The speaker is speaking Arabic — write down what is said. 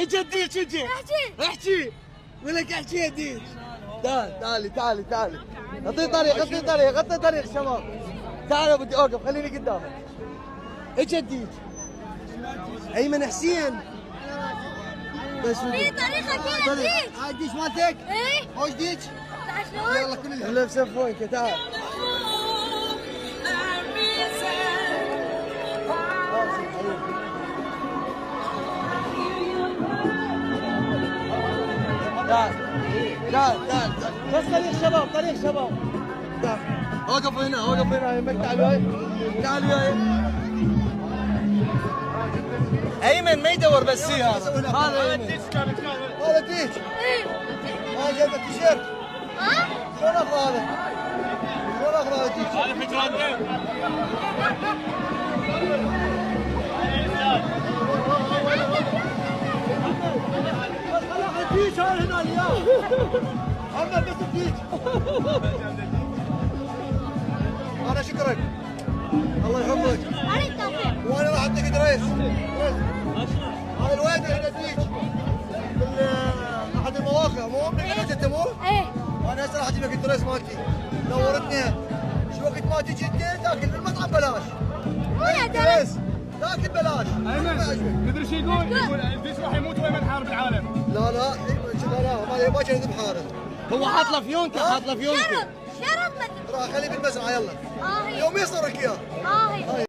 اجي اديك اجي احكي ولك احكي يا ديك. تعالي تعالي تعالي غطي طريق غطي طريق غطي طريق شباب. تعالوا بدي اوقف خليني قدامك. اجي اديك ايمن حسين في طريقة كذا اديك. هاي الديش مالتك؟ ايه خوش ديك؟ شلون؟ يلا كل اهلا بسفوينك تعال. تعال تعال تعال بس طريق شباب طريق شباب. تعال اوقف هنا اوقف هنا يمك. تعال وياي تعال وياي. ايمن ما يدور بس هذا هذا ايمن هذا ديك. ايه هذا جايب التيشيرت. ها؟ شلون اخذ هذا؟ شلون اخذ هذا التيشيرت؟ هذا فكرة بس خلاص الديك هذا هنا اليوم. عمل بس الديك. انا شكرك الله يحفظك. عليك توفيق. وانا راح اعطيك دريس. هذا الوين هنا الديك؟ احد المواقع مو من قناه انت مو؟ ايه انا هسه راح اجيب لك الدريس مالتي. دورتني شو وقت ما تجي انت تاكل بالمطعم بلاش. وين دريس تاكل بلاش. ايمن تدري شو يقول؟ يقول الديش راح يموت وين من حارب العالم. لا لا ما كان يذبح هذا. هو حاط له فيونكه حاط له فيونكه. شرب ما راح خليه بالمزرعه يلا. هي يوم يصرك اياه. هي